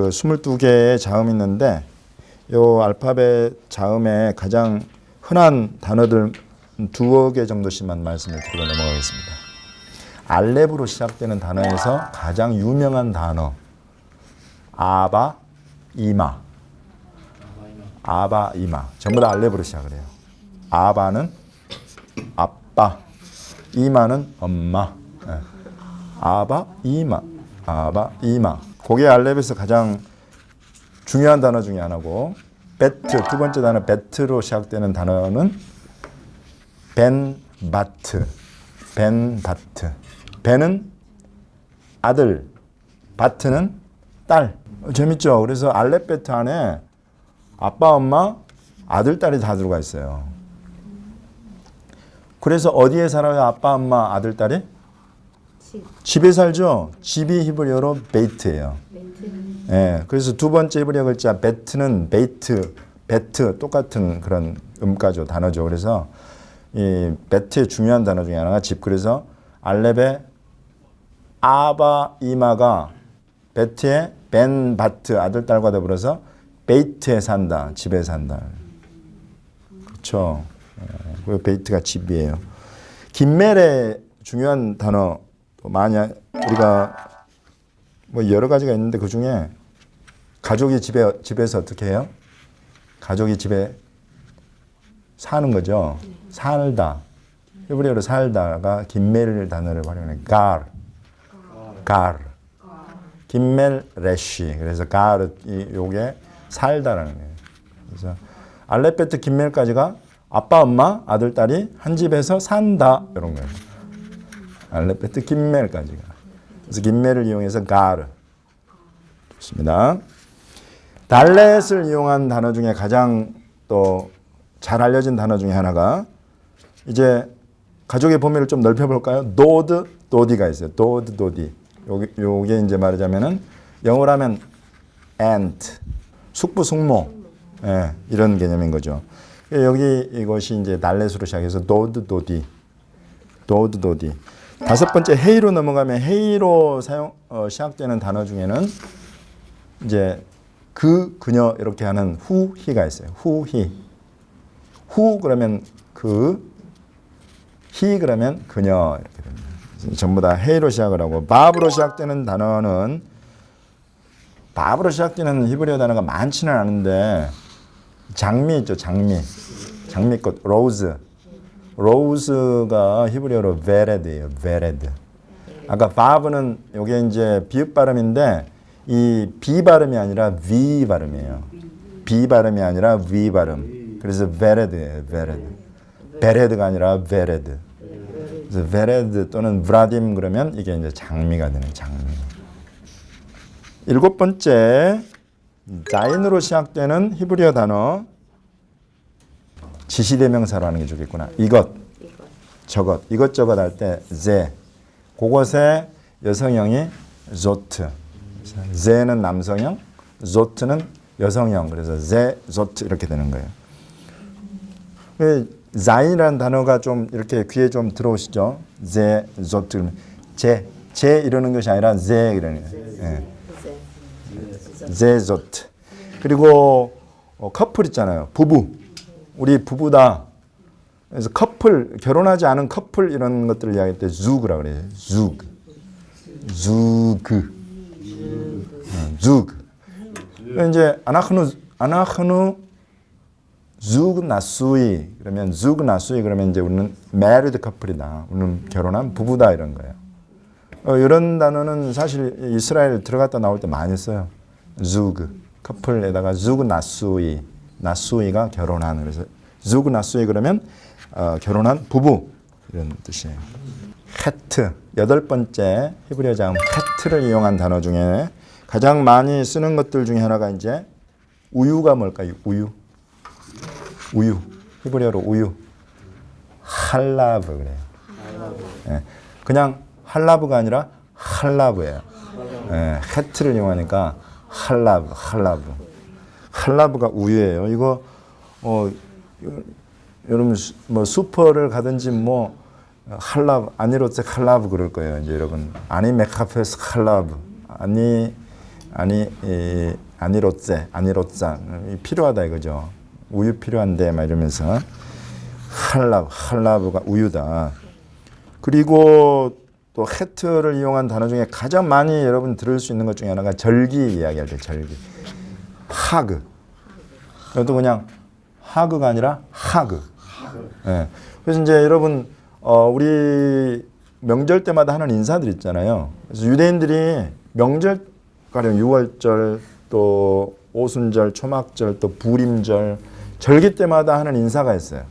그 22개의 자음이 있는데 요 알파벳 자음에 가장 흔한 단어들 2개 정도씩만 말씀을 드리고 넘어가겠습니다. 알렙으로 시작되는 단어에서 가장 유명한 단어 아바, 이마. 아바, 이마. 전부 다 알렙으로 시작을 해요. 아바는 아빠, 이마는 엄마. 아바, 이마. 아바, 이마. 그게 알렙에서 가장 중요한 단어 중에 하나고, 베트, 두 번째 단어 베트로 시작되는 단어는 벤바트. 벤바트. 벤은 아들, 바트는 딸. 재밌죠? 그래서 알렙베트 안에 아빠, 엄마, 아들, 딸이 다 들어가 있어요. 그래서 어디에 살아요? 아빠, 엄마, 아들, 딸이? 집에 살죠? 집이 히브리어로 베이트예요. 예, 그래서 두 번째 히브리어 글자 베트는 베이트, 베트 똑같은 그런 음가죠, 단어죠. 그래서 이 베트의 중요한 단어 중에 하나가 집. 그래서 알렙의 아바, 이마가 베트의 벤, 바트, 아들, 딸과 더불어서 베이트에 산다, 집에 산다. 그렇죠. 그 베이트가 집이에요. 김멜의 중요한 단어 많이 우리가 뭐 여러 가지가 있는데 그 중에 가족이 집에서 어떻게 해요? 가족이 집에 사는 거죠. 살다. 히브리어로 살다가 김멜 단어를 활용해. 갈. 김멜 레쉬. 그래서 갈이 요게 살다라는 거예요. 그래서 알렙베트 김멜까지가 아빠, 엄마, 아들, 딸이 한 집에서 산다 이런 거예요. 알렙베트 김멜까지가. 그래서 김멜을 이용해서 가르. 좋습니다. 달렛을 이용한 단어 중에 가장 또 잘 알려진 단어 중에 하나가 이제 가족의 범위를 좀 넓혀볼까요? 도드, 도디가 있어요. 도드, 도디. 요게 이제 말하자면은 영어로 하면 aunt, 숙부, 숙모. 예, 이런 개념인 거죠. 여기 이것이 이제 달렛으로 시작해서 도드, 도디. 도드, 도디. 다섯 번째 헤이로 넘어가면 헤이로 시작되는 단어 중에는 이제 그, 그녀 이렇게 하는 후, 히가 있어요. 후, 히. 후 그러면 그, 히 그러면 그녀 이렇게 됩니다. 전부 다 헤이로 시작을 하고 밥으로 시작되는 단어는 밥으로 시작되는 히브리어 단어가 많지는 않은데 장미 있죠. 장미꽃 로즈. 로즈가 히브리어로 베레드예요. 베레드. 아까 바브는 이게 이제 비읍 발음인데 이 비 발음이 아니라 V 발음이에요. B 발음이 아니라 V 발음. 그래서 베레드예요. 베레드. 베레드가 아니라 베레드. 그래서 베레드 또는 브라딤 그러면 이게 이제 장미가 되는 장미. 일곱 번째 자인으로 시작되는 히브리어 단어 지시대명사로 하는 게 좋겠구나. 이것, 저것, 이것저것 할 때 제, 그것의 여성형이 조트. 제는 남성형, 조트는 여성형. 그래서 제, 조트 이렇게 되는 거예요. 자인이라는 단어가 좀 이렇게 귀에 좀 들어오시죠? 제, 조트. 제 이러는 것이 아니라 제 이러는 거예요. 제, 조트. 그리고 커플 있잖아요. 부부. 우리 부부다. 그래서 커플, 결혼하지 않은 커플 이런 것들을 이야기할 때 zu그라고 그래요. zug. 이제 아나흐누 zug 나수이 그러면 zug 나수이 그러면 이제 우리는 married 커플이다. 우리는 결혼한 부부다 이런 거예요. 이런 단어는 사실 이스라엘 들어갔다 나올 때 많이 써요. zug 커플에다가 zug 나수이. 나수이가 결혼한. 그래서 zug 나수이 그러면 결혼한 부부 이런 뜻이에요. 헤트 여덟 번째 히브리어 자음 헤트를 이용한 단어 중에 가장 많이 쓰는 것들 중에 하나가 이제 우유가 뭘까요? 우유 히브리어로 우유 할라브 그래요. 예, 그냥 할라브가 아니라 할라브예요. 예, 헤트를 이용하니까 할라브가 우유예요. 이거 여러분 뭐 슈퍼를 가든지 뭐 할라브 아니로체 할라브 그럴 거예요. 이제 여러분 아니 메카페스 할라브 아니 아니로짜 필요하다 이거죠. 우유 필요한데 막 이러면서 할라브가 우유다. 그리고 또 헤트를 이용한 단어 중에 가장 많이 여러분 들을 수 있는 것 중에 하나가 절기 이야기할 때 절기. 하그. 이것도 그냥 하그가 아니라 하그. 예. 그래서 이제 여러분 우리 명절 때마다 하는 인사들 있잖아요. 그래서 유대인들이 명절 가령 6월절 또 오순절, 초막절, 또 부림절 절기 때마다 하는 인사가 있어요.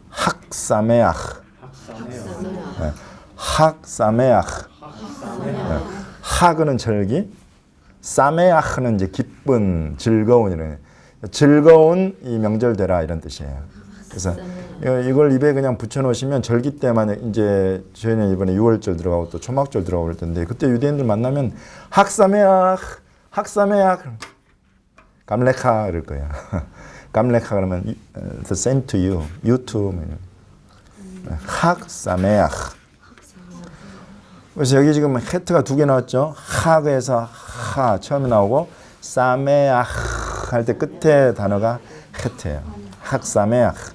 학사메ach. 학사메ach. 하그는 절기, 사메ach는 이제 기쁜, 즐거운 이런 즐거운 이 명절 되라 이런 뜻이에요. 그래서 이걸 입에 그냥 붙여놓으시면 절기 때만 이제 저희는 이번에 6월절 들어가고 또 초막절 들어가고 그럴 텐데 그때 유대인들 만나면 학사메ach, 학사메ach, 감레카 그럴 거예요. 감레카 그러면 the same to you, you too. 학사메ach. 그래서 여기 지금 헤트가 두 개 나왔죠. 하그에서 하 처음에 나오고 사메ach 할 때 끝에 단어가 헤트예요. 학사메ach.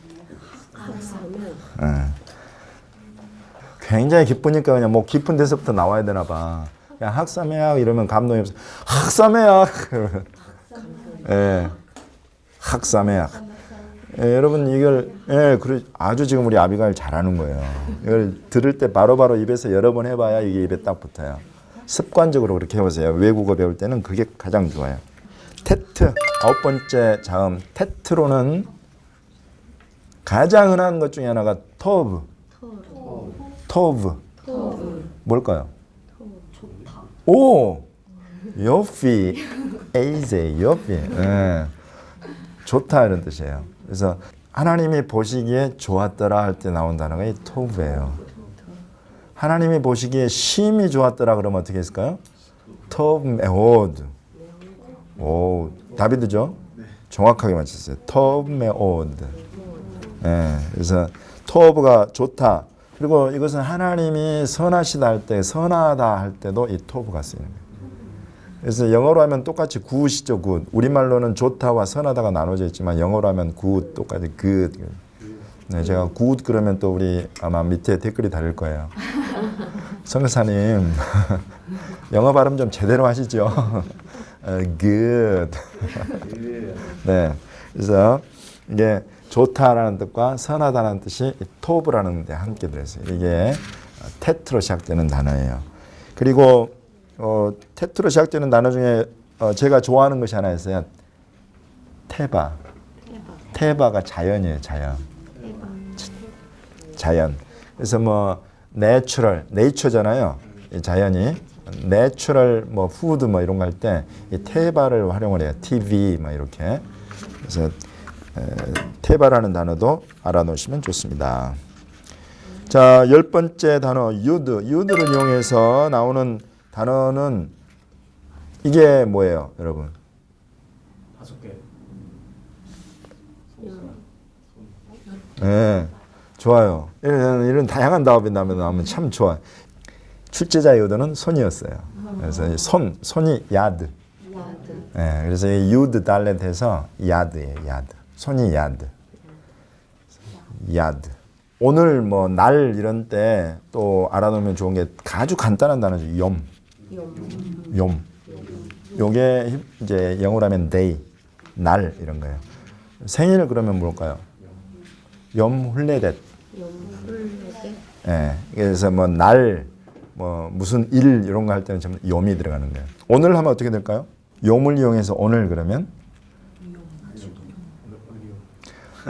굉장히 기쁘니까 그냥 뭐 깊은 데서부터 나와야 되나 봐. 야 학사메ach 이러면 감동이 없어. 학사메ach. 예. 학사메ach. 예, 여러분 이걸 아주 지금 우리 아비가일 잘하는 거예요. 이걸 들을 때 바로바로 입에서 여러 번 해봐야 이게 입에 딱 붙어요. 습관적으로 그렇게 해보세요. 외국어 배울 때는 그게 가장 좋아요. 테트, 9번째 자음. 테트로는 가장 흔한 것 중에 하나가 토브. 뭘까요? 오! 요피, 에이제, 요피. 예. 좋다 이런 뜻이에요. 그래서 하나님이 보시기에 좋았더라 할 때 나온 단어가 이 토브예요. 하나님이 보시기에 심히 좋았더라 그러면 어떻게 했을까요? 토브 메오드. 오, 다비드죠? 정확하게 맞췄어요. 토브 메오드. 예, 그래서 토브가 좋다. 그리고 이것은 하나님이 선하시다 할 때, 선하다 할 때도 이 토브가 쓰이는 거예요. 그래서 영어로 하면 똑같이 굿이죠, 굿. 우리말로는 좋다와 선하다가 나눠져 있지만 영어로 하면 굿 똑같이 good. 네, 제가 굿 그러면 또 우리 아마 밑에 댓글이 달릴 거예요. 성교사님 영어 발음 좀 제대로 하시죠. good. 네, 그래서 이게 좋다라는 뜻과 선하다라는 뜻이 토브라는 데 함께 들어있어요. 이게 테트로 시작되는 단어예요. 그리고 테트로 시작되는 단어 중에 제가 좋아하는 것이 하나 있어요. 테바. 테바가 자연이에요. 자연. 그래서 뭐 내추럴, 네이처잖아요. 자연이 내추럴 뭐 푸드 뭐 이런 거 할 때 이 테바를 활용을 해요. TV 뭐 이렇게. 그래서 테바라는 단어도 알아놓으시면 좋습니다. 자, 10번째 단어 유드. 유드를 이용해서 나오는 단어는 이게 뭐예요, 여러분? 5개. 네, 좋아요. 이런 다양한 단어이 나오면 참 좋아. 출제자의 의도는 손이었어요. 그래서 손이 야드. 네, 그래서 이 유드 달렛해서 야드예요, 야드. 손이 야드. 야드. 오늘 뭐 날 이런 때 또 알아놓으면 좋은 게 아주 간단한 단어죠. 염. 요게 이제 영어로 하면 day, 날 이런 거예요. 생일 그러면 뭘까요? 염훌레댓. 예. 그래서 뭐 날, 뭐 무슨 일 이런 거 할 때는 전부 염이 들어가는 거예요. 오늘 하면 어떻게 될까요? 염을 이용해서 오늘 그러면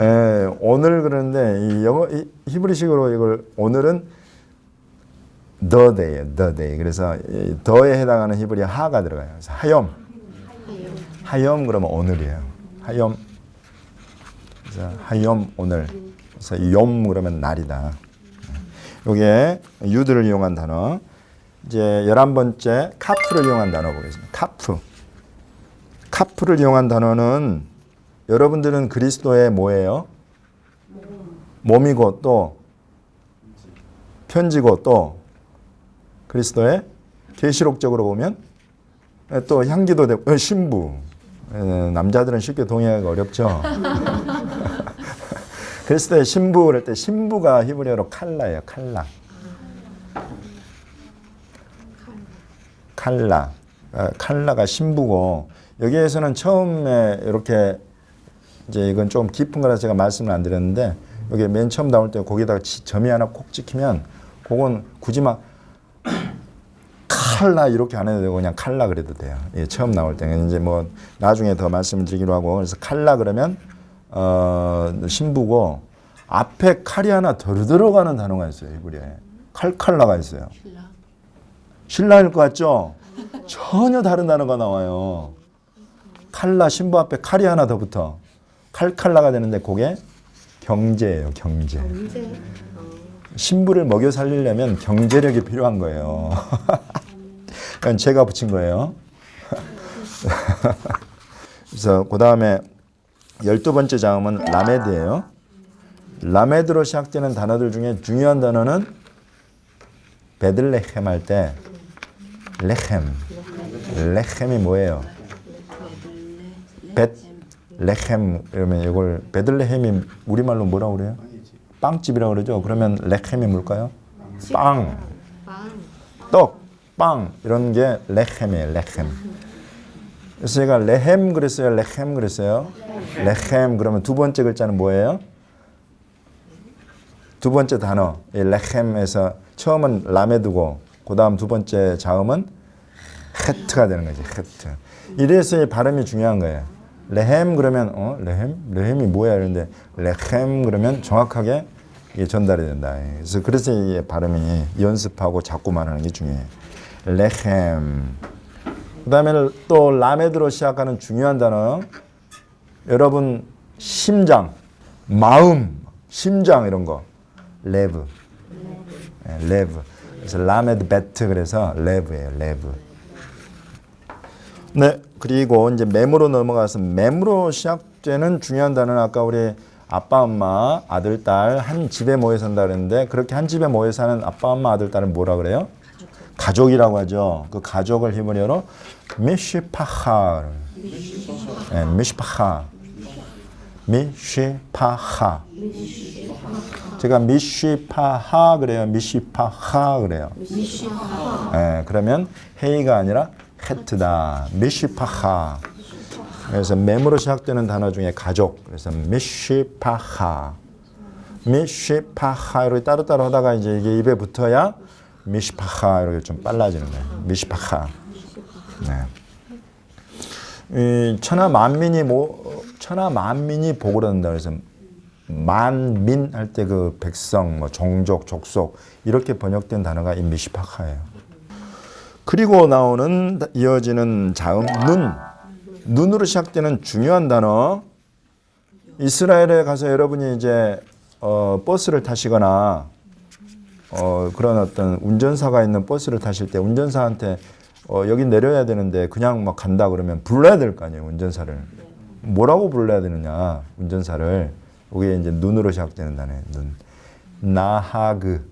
예, 오늘 그러는데 이 영어 히브리식으로 이걸 오늘은 the day. 그래서 더에 해당하는 히브리 하가 들어가요. 그래서 하염 그러면 오늘이에요. 하염. 그래서 하염 오늘. 그래서 염 그러면 날이다. 이게 유드를 이용한 단어. 이제 11번째 카프를 이용한 단어 보겠습니다. 카프를 이용한 단어는 여러분들은 그리스도의 뭐예요? 몸이고 또 편지고 또 그리스도의 계시록적으로 보면 또 향기도 되고 신부. 남자들은 쉽게 동의하기가 어렵죠. 그랬을 때 신부 그럴 때 신부가 히브리어로 칼라예요. 칼라. 칼라. 칼라가 신부고 여기에서는 처음에 이렇게 이제 이건 좀 깊은 거라서 제가 말씀을 안 드렸는데 여기 맨 처음 나올 때 거기다가 점이 하나 콕 찍히면 그건 굳이 막 칼라 이렇게 안 해도 되고 그냥 칼라 그래도 돼요. 예, 처음 나올 때는 이제 뭐 나중에 더 말씀을 드리기로 하고 그래서 칼라 그러면 신부고 앞에 칼이 하나 더 들어가는 단어가 있어요. 히브리어에 칼칼라가 있어요. 신라일 것 같죠? 전혀 다른 단어가 나와요. 칼라 신부 앞에 칼이 하나 더 붙어 칼칼라가 되는데 그게 경제예요. 경제. 신부를 먹여 살리려면 경제력이 필요한 거예요. 그건 제가 붙인 거예요. 그래서 그 다음에 12번째 자음은 라메드예요. 라메드로 시작되는 단어들 중에 중요한 단어는 베들레헴 할 때 레헴. 레헴이 뭐예요? 레헴 그러면 이걸 베들레헴이 우리말로 뭐라고 그래요? 빵집이라고 그러죠. 그러면 레헴이 뭘까요? 빵, 떡, 빵 이런 게 레헴이에요. 레헴. 그래서 제가 레헴 그랬어요. 레헴 그랬어요. 레헴 그러면 두 번째 글자는 뭐예요? 두 번째 단어 이 레헴에서 처음은 라메드고 그 다음 두 번째 자음은 헤트가 되는 거지. 헤트. 이래서 이 발음이 중요한 거예요. 레헴 그러면 레헴? 레헴이 뭐야 이런데 레헴 그러면 정확하게 이게 전달이 된다. 그래서 이 발음이 연습하고 자꾸만 하는 게 중요해요. 레헴. 그다음에 또 라메드로 시작하는 중요한 단어. 여러분 심장, 마음, 심장 이런 거. 레브. 레브. 그래서 라메드 베트 그래서 레브예요. 레브. 네, 그리고 이제 맴으로 넘어가서 맴으로 시작되는 중요한 단어는 아까 우리 아빠, 엄마, 아들, 딸 한 집에 모여 산다 그랬는데 그렇게 한 집에 모여 사는 아빠, 엄마, 아들, 딸은 뭐라 그래요? 가족이라고 하죠. 그 가족을 히브리어로 미시파하. 네, 미시파하. 미시파하. 제가 미시파하 그래요. 미시파하 그래요. 네, 그러면 헤이가 아니라 헤트다. 미시파하. 그래서 맴으로 시작되는 단어 중에 가족. 그래서 미시파하. 미시파하 이렇게 따로따로 하다가 이제 이게 입에 붙어야 미시파하 이렇게 좀 빨라지는 거예요. 미시파하. 네. 천하 만민이 복을 얻는다. 그래서 만민 할 때 그 백성, 뭐 종족, 족속 이렇게 번역된 단어가 이 미시파하예요. 그리고 나오는 이어지는 자음 눈으로 시작되는 중요한 단어. 이스라엘에 가서 여러분이 이제 버스를 타시거나 그런 어떤 운전사가 있는 버스를 타실 때 운전사한테 여기 내려야 되는데 그냥 막 간다 그러면 불러야 될 거 아니에요. 운전사를. 뭐라고 불러야 되느냐 운전사를. 이게 이제 눈으로 시작되는 단어예요. 눈. 나하그.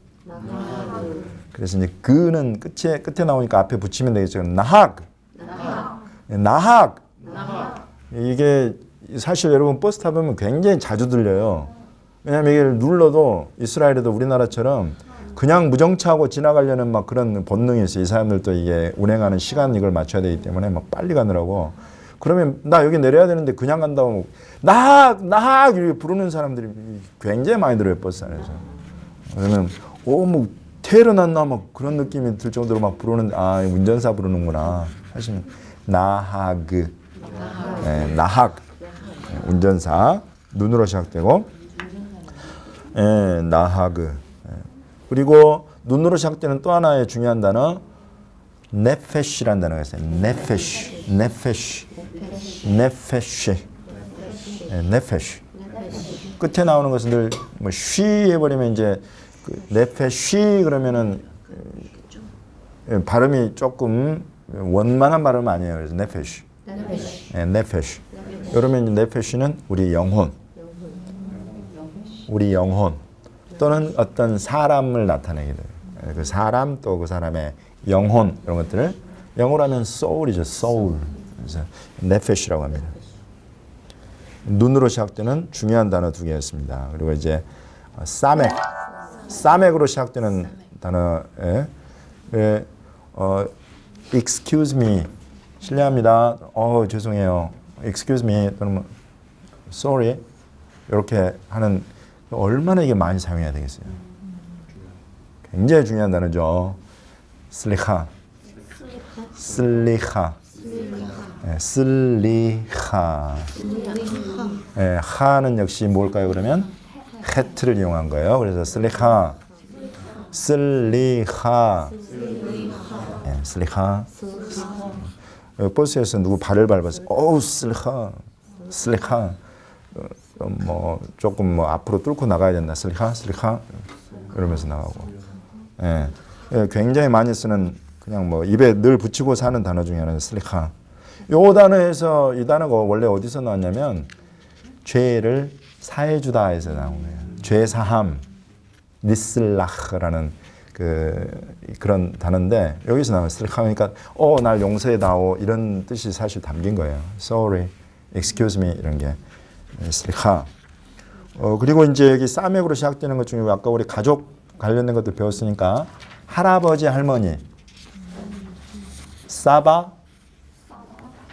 그래서 이제 그는 끝에 나오니까 앞에 붙이면 되겠죠. 나학. 나학. 이게 사실 여러분 버스 타보면 굉장히 자주 들려요. 왜냐하면 이게 눌러도 이스라엘에도 우리나라처럼 그냥 무정차하고 지나가려는 막 그런 본능이 있어요. 이 사람들도 이게 운행하는 시간 이걸 맞춰야 되기 때문에 막 빨리 가느라고. 그러면 나 여기 내려야 되는데 그냥 간다고 나학 이렇게 부르는 사람들이 굉장히 많이 들어요. 버스 안에서. 그러면 뭐 테러났나 막 그런 느낌이 들 정도로 막 부르는 운전사 부르는구나 하시면 나하그. 네, 나학. 운전사 눈으로 시작되고 나하그. 그리고 눈으로 시작되는 또 하나의 중요한 단어 네페시라는 단어가 있어요. 네페시. 끝에 나오는 것은 늘 뭐 쉬 해버리면 이제 그 네페시 그러면은 발음이 조금 원만한 발음 아니에요. 그래서 네페시. 네페시. 그러면 이제 네페시는 우리 영혼. 우리 영혼 또는 어떤 사람을 나타내게 돼요. 그 사람 또 그 사람의 영혼 이런 것들을 영어로 하면 soul이죠. soul. 그래서 nefesh라고 합니다. 눈으로 시작되는 중요한 단어 두 개였습니다. 그리고 이제 사맥. 사맥으로 시작되는 단어에 excuse me. 실례합니다. 죄송해요. excuse me 또는 뭐 sorry. 이렇게 하는 얼마나 이게 많이 사용해야 되겠어요. 굉장히 중요한 단어죠. 슬리하. 슬리하. 네, 슬리하. 네, 하는 역시 뭘까요? 그러면 헤트를 이용한 거예요. 그래서 슬리하. 슬리하. 네, 슬리하. 버스에서 누구 발을 밟았어요. 슬리하. 슬리하. 뭐 조금 뭐 앞으로 뚫고 나가야 된다. 슬리하. 슬리하. 이러면서 나가고. 예. 굉장히 많이 쓰는 그냥 뭐 입에 늘 붙이고 사는 단어 중에 하나는 슬리하. 요 단어에서 이 단어가 원래 어디서 나왔냐면 죄를 사해주다 해서 나온 거예요. 죄 사함, 니슬라흐라는 그런 단어인데 여기서 나와요. 슬리하 그러니까 날 용서해다오 이런 뜻이 사실 담긴 거예요. Sorry, excuse me 이런 게 슬리하. 그리고 이제 여기 사맥으로 시작되는 것 중에 아까 우리 가족 관련된 것도 배웠으니까 할아버지 할머니 사바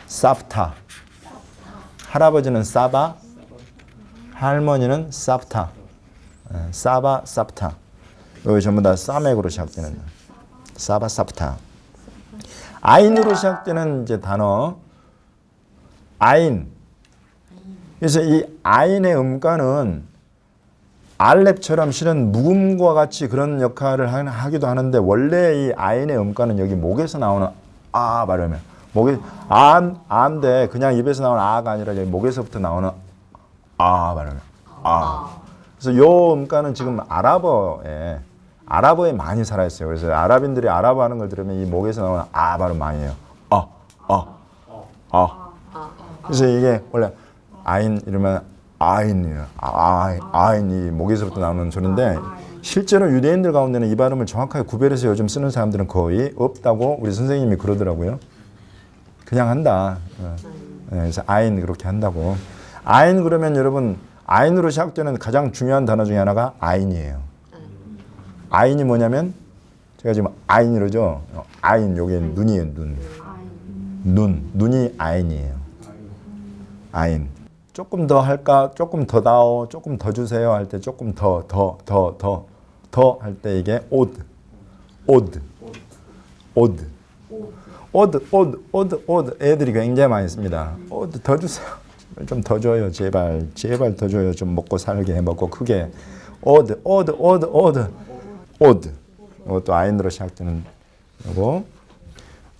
삽타 할아버지는 사바 할머니는 삽타 사바 삽타 여기 전부 다 사맥으로 시작되는 사바 삽타 아인으로 시작되는 이제 단어 아인 그래서 이 아인의 음가는 알렙처럼 실은 묵음과 같이 그런 역할을 하기도 하는데 원래 이 아인의 음가는 여기 목에서 나오는 아 발음이에요. 목에 아인데 그냥 입에서 나오는 아가 아니라 여기 목에서부터 나오는 아 발음이에요. 아. 그래서 요 음가는 지금 아랍어에 많이 살아있어요. 그래서 아랍인들이 아랍어 하는 걸 들으면 이 목에서 나오는 아 발음 많이 해요. 그래서 이게 원래 아인 이러면 아인이 목에서부터 나오는 소리인데 실제로 유대인들 가운데는 이 발음을 정확하게 구별해서 요즘 쓰는 사람들은 거의 없다고 우리 선생님이 그러더라고요. 그냥 한다. 그래서 아인 그렇게 한다고. 아인 그러면 여러분 아인으로 시작되는 가장 중요한 단어 중에 하나가 아인이에요. 아인이 뭐냐면 제가 지금 아인 이러죠. 아인 요게 눈이에요. 눈이 아인이에요. 아인. 조금 더 할까? 조금 더 다오? 조금 더 주세요? 할 때 조금 더 할 때 이게 오드 애들이 굉장히 많이 씁니다. 오드 더 주세요. 좀 더 줘요. 제발 더 줘요. 좀 먹고 살게 먹고 크게 오드 이것도 아인으로 시작되는 거고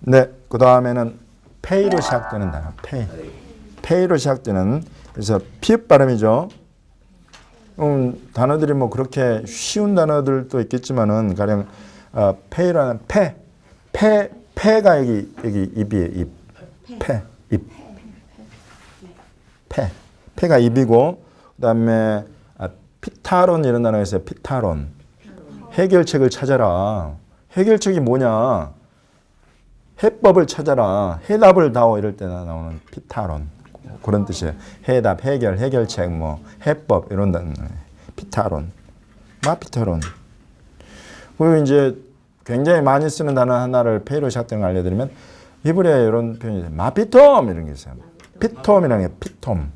네, 그 다음에는 페이로 시작되는 단어 페이로 시작되는 그래서 피읍 발음이죠. 단어들이 뭐 그렇게 쉬운 단어들도 있겠지만은 가령 페이라는 페가 여기 입이에요. 입. 페가 입이고 그다음에 피타론 이런 단어가 있어요. 피타론. 해결책을 찾아라. 해결책이 뭐냐? 해법을 찾아라. 해답을 다오 이럴 때 나오는 피타론. 그런 뜻이에요. 해답, 해결책, 뭐 해법 이런 단어. 피타론. 마피타론. 그리고 이제 굉장히 많이 쓰는 단어 하나를 페이로 시작되는 걸 알려드리면 히브리어에 이런 표현이 있어요. 마피톰 이런 게 있어요. 피톰이라는 게 피톰.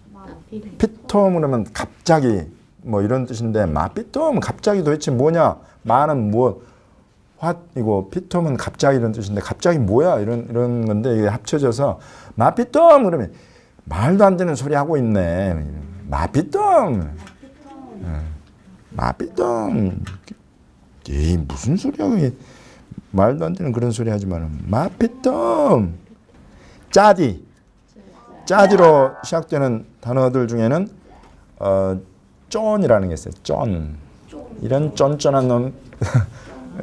피톰 그러면 갑자기 뭐 이런 뜻인데 마피톰 갑자기 도대체 뭐냐? 마는 무엇? 이고 피톰은 갑자기 이런 뜻인데 갑자기 뭐야? 이런 건데 이게 합쳐져서 마피톰 그러면 말도 안 되는 소리 하고 있네. 마피톰. 에이 무슨 소리야? 말도 안 되는 그런 소리 하지 마라. 마피톰. 짜디로 시작되는 단어들 중에는 쫀이라는 게 있어요. 쫀. 이런 쫀쫀한 놈.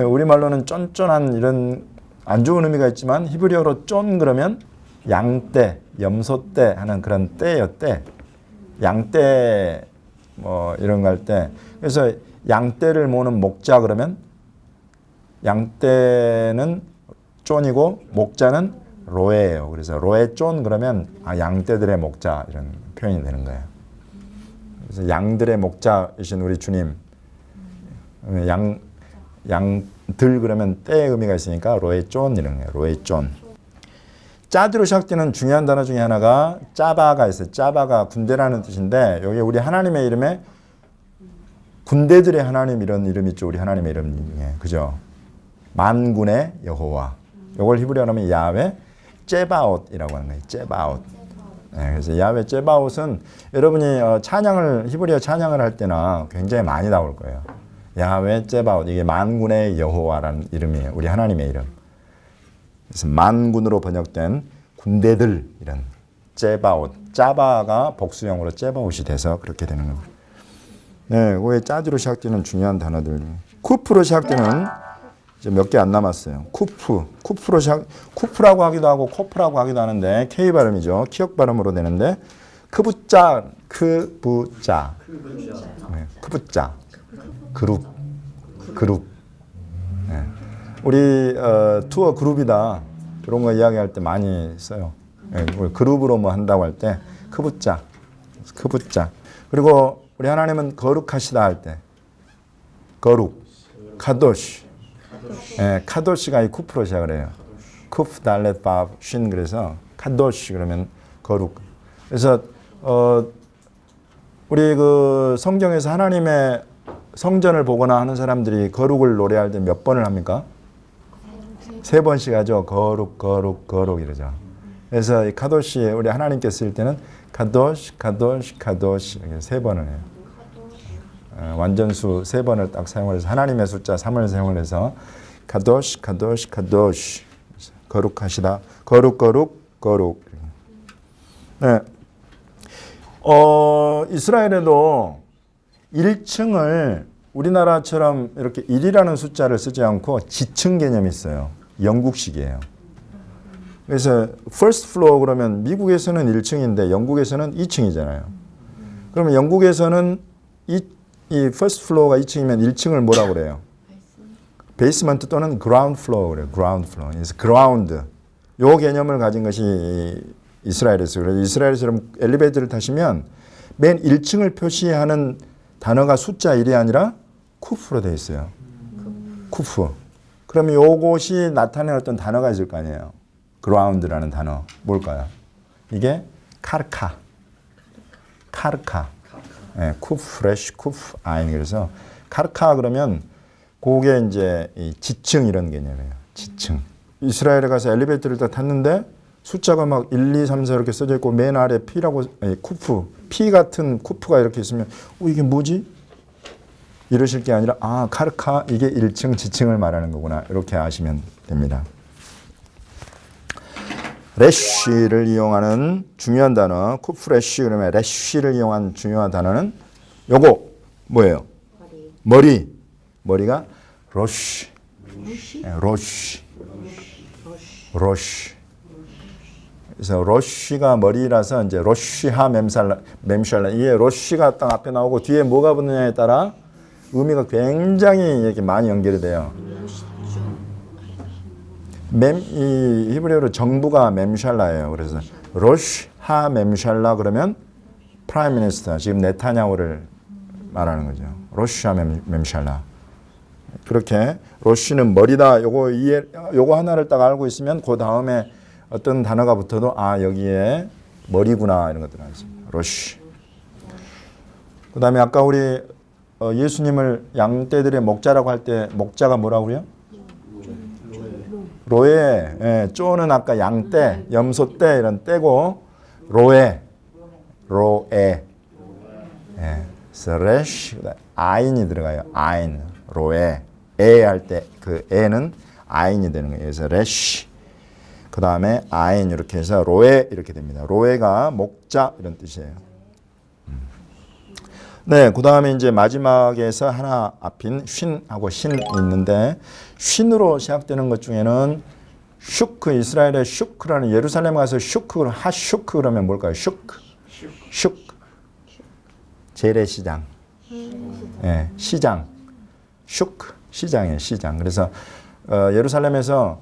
우리말로는 쫀쫀한 이런 안 좋은 의미가 있지만 히브리어로 쫀 그러면 양떼, 염소떼 하는 그런 떼예요. 떼. 양떼 뭐 이런 거 할 때 그래서 양떼를 모는 목자 그러면 양떼는 쫀이고 목자는 로에예요. 그래서 로에존 그러면 양떼들의 목자 이런 표현이 되는 거예요. 그래서 양들의 목자이신 우리 주님, 양들 그러면 때의 의미가 있으니까 로에존 이런 거예요. 로에존. 짜드로 시작되는 중요한 단어 중에 하나가 짜바가 있어요. 짜바가 군대라는 뜻인데 여기 우리 하나님의 이름에 군대들의 하나님 이런 이름 있죠. 우리 하나님의 이름 중에. 그죠? 만군의 여호와. 이걸 히브리어로 하면 야훼 제바옷이라고 하는 거예요. 제바옷. 네, 그래서 야훼 제바옷은 여러분이 찬양을 히브리어 찬양을 할 때나 굉장히 많이 나올 거예요. 야훼 제바옷. 이게 만군의 여호와라는 이름이에요. 우리 하나님의 이름. 그래서 만군으로 번역된 군대들 이런 제바옷. 짜바가 복수형으로 제바옷이 돼서 그렇게 되는 겁니다. 네, 그게 짜즈로 시작되는 중요한 단어들. 쿠프로 시작되는 이제 몇 개 안 남았어요. 쿠프라고 하기도 하고 코프라고 하기도 하는데 K 발음이죠. 키역 발음으로 되는데 크부짜. 네, 크부짜. 그룹. 네. 우리 투어 그룹이다 그런 거 이야기할 때 많이 써요. 네, 그룹으로 뭐 한다고 할 때 크부짜. 그리고 우리 하나님은 거룩하시다 할 때 거룩, 카도시. 예, 카도시가 이 쿠프로 시작을 해요. 쿠프, 달렛, 밥, 쉰 그래서 카도시 그러면 거룩. 그래서 우리 그 성경에서 하나님의 성전을 보거나 하는 사람들이 거룩을 노래할 때 몇 번을 합니까? 3번씩 하죠. 거룩 이러죠. 그래서 이 카도시 우리 하나님께 쓸 때는 카도시 이렇게 3번을 해요. 완전수 3번을 딱 사용을 해서 하나님의 숫자 3을 사용을 해서 카도시 거룩하시다. 거룩. 네. 이스라엘에도 1층을 우리나라처럼 이렇게 1이라는 숫자를 쓰지 않고 지층 개념이 있어요. 영국식이에요. 그래서 first floor 그러면 미국에서는 1층인데 영국에서는 2층이잖아요. 그러면 영국에서는 이 first floor가 2층이면 1층을 뭐라고 그래요? 베이스먼트 또는 ground floor 그래요. ground floor. 그래서 ground. 요 개념을 가진 것이 이스라엘에서. 그래서 이스라엘처럼 엘리베이터를 타시면 맨 1층을 표시하는 단어가 숫자 1이 아니라 쿠프로 되어 있어요. 쿠프. 그러면 요것이 나타내는 어떤 단어가 있을 거 아니에요. ground라는 단어. 뭘까요? 이게 카르카. 예, 쿠프, 프레쉬, 쿠프, 아인. 그래서 카르카 그러면 그게 이제 지층 이런 개념이에요. 지층. 이스라엘에 가서 엘리베이터를 딱 탔는데 숫자가 막 1, 2, 3, 4 이렇게 써져 있고 맨 아래 P라고 쿠프, P 같은 쿠프가 이렇게 있으면 이게 뭐지? 이러실 게 아니라 카르카 이게 1층 지층을 말하는 거구나. 이렇게 아시면 됩니다. 레쉬를 이용하는 중요한 단어 쿠프레쉬 그러면 레쉬를 이용한 중요한 단어는 요거 뭐예요? 머리가 로쉬. 그래서 로쉬가 머리라서 이제 로쉬하 mem샬라 이게 로쉬가 딱 앞에 나오고 뒤에 뭐가 붙느냐에 따라 의미가 굉장히 이렇게 많이 연결이 돼요. 이 히브리어로 정부가 멤샬라예요. 그래서 로쉬하 멤샬라 그러면 프라임 미니스터 지금 네타냐후를 말하는 거죠. 로쉬하 멤샬라. 그렇게 로쉬는 머리다. 요거 하나를 딱 알고 있으면 그 다음에 어떤 단어가 붙어도 여기에 머리구나 이런 것들 알습니다. 로쉬. 그다음에 아까 우리 예수님을 양떼들의 목자라고 할 때 목자가 뭐라고 그래요? 로에. 예, 쪼는 아까 양떼, 염소떼 이런 떼고 로에. 예. 스레쉬 아인이 들어가요. 아인. 로에. 에 할 때 그 에는 아인이 되는 거예요. 그래서 레쉬. 그다음에 아인 이렇게 해서 로에 이렇게 됩니다. 로에가 목자 이런 뜻이에요. 네, 그다음에 이제 마지막에서 하나 앞인 쉰하고 신 있는데 쉰으로 시작되는 것 중에는 슈크 이스라엘의 슈크라는 예루살렘 가서 슈크 하슈크 그러면 뭘까요? 슈크 재래시장. 네, 시장. 슈크 시장이에요. 시장. 그래서 예루살렘에서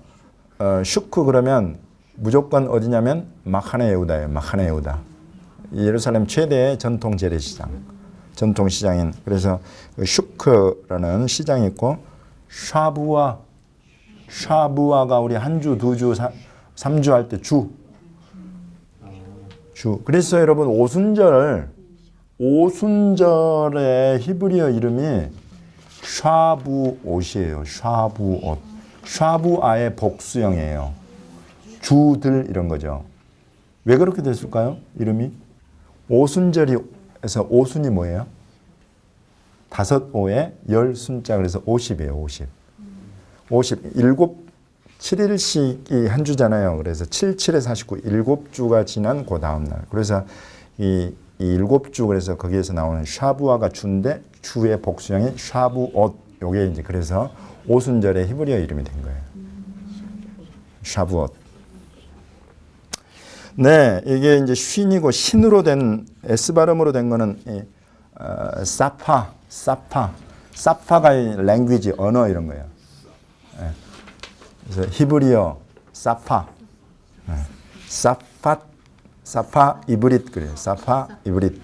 슈크 그러면 무조건 어디냐면 마하네 예후다예요. 마하네 예후다. 예루살렘 최대의 전통 재래시장, 전통 시장인. 그래서 슈크라는 시장이 있고 샤부아가 우리 한 주, 두 주, 3주 할 때 주. 그래서 여러분 오순절의 히브리어 이름이 샤부옷이에요. 샤부옷. 샤부아의 복수형이에요. 주들 이런 거죠. 왜 그렇게 됐을까요? 이름이? 오순절이에서 오순이 뭐예요? 5오에 10순자 그래서 50이에요. 50. 7일씩이 한 주잖아요. 그래서 7, 7에 49, 7주가 지난 그 다음 날. 그래서 이 7주 그래서 거기에서 나오는 샤부아가 주인데 주의 복수형이 샤부옷. 요게 이제 그래서 오순절의 히브리어 이름이 된 거예요. 샤부옷. 네, 이게 이제 쉰이고 신으로 된 S 발음으로 된 거는 사파가 랭귀지 언어 이런 거예요. 네. 그래서 히브리어 사파, 네. 사파 이브릿 그래요. 사파 이브릿.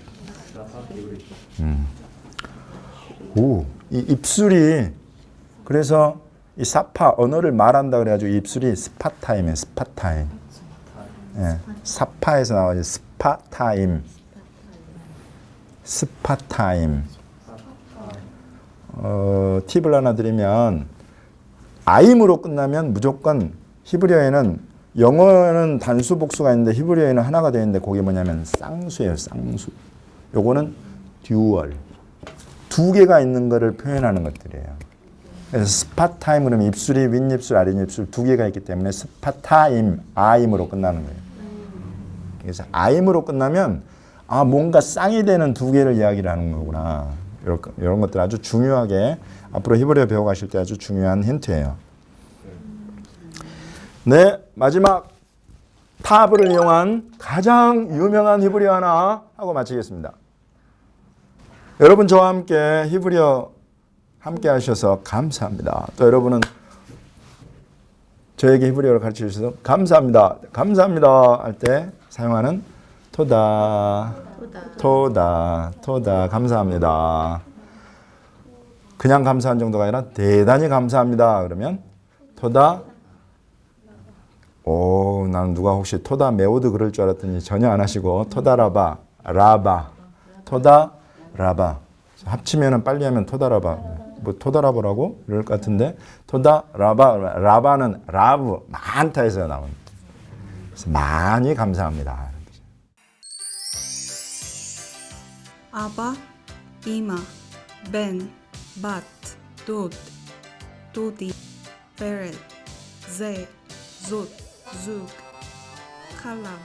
이 입술이 그래서 이 사파 언어를 말한다 그래가지고 입술이 스파타임이에요. 스파타임. 예, 사파에서 나와서 스파타임. 팁을 하나 드리면 아임으로 끝나면 무조건 히브리어에는 영어는 단수 복수가 있는데 히브리어에는 하나가 되어 있는데 그게 뭐냐면 쌍수예요. 쌍수. 요거는 듀얼. 두 개가 있는 거를 표현하는 것들이에요. 그래서 스파타임 그러면 입술이 윗입술 아랫입술 두 개가 있기 때문에 스파타임 아임으로 끝나는 거예요. 그래서 아임으로 끝나면 뭔가 쌍이 되는 두 개를 이야기를 하는 거구나. 이런 것들 아주 중요하게 앞으로 히브리어 배워가실 때 아주 중요한 힌트예요. 네, 마지막 타브를 이용한 가장 유명한 히브리어 하나 하고 마치겠습니다. 여러분 저와 함께 히브리어 함께 하셔서 감사합니다. 또 여러분은 저에게 히브리어를 가르쳐 주셔서 감사합니다. 감사합니다 할 때 사용하는 토다 감사합니다. 그냥 감사한 정도가 아니라 대단히 감사합니다. 그러면 토다. 난 누가 혹시 토다 메오드 그럴 줄 알았더니 전혀 안 하시고 토다라바 토다 라바 합치면은 빨리 하면 토다라바 뭐 토다라바라고 이럴 것 같은데 라바는 라브 많다에서 나온 그래서 많이 감사합니다. 아바, 이마, 벤, בת, דוד, דודי, ורד, זה, זאת, זוג, חלב,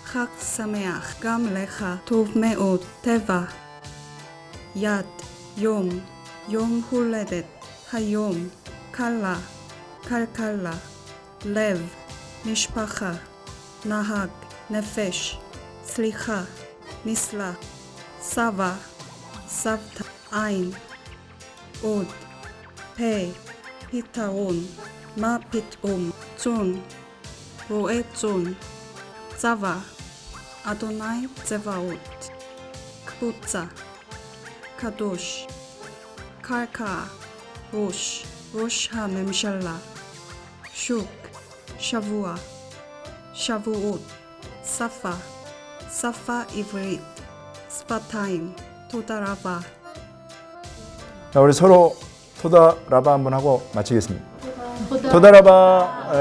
חג שמח, גם לך, טוב מאוד, טבע, יד, יום, יום הולדת, היום, כלה, כלכלה, לב, משפחה, נהג, נפש, סליחה, נסלח, סבא, סבתא, עין, עוד, פה, פתרון, מה פתאום, צאן, רועה צאן, צבא, אדוני צבאות, קבוצה, קדוש, קרקע, ראש הממשלה, שוק, שבוע, שבועות, שפה עברית, שפתיים, תודה רבה. 자, 우리 서로 토다라바 한번 하고 마치겠습니다. 토다라바.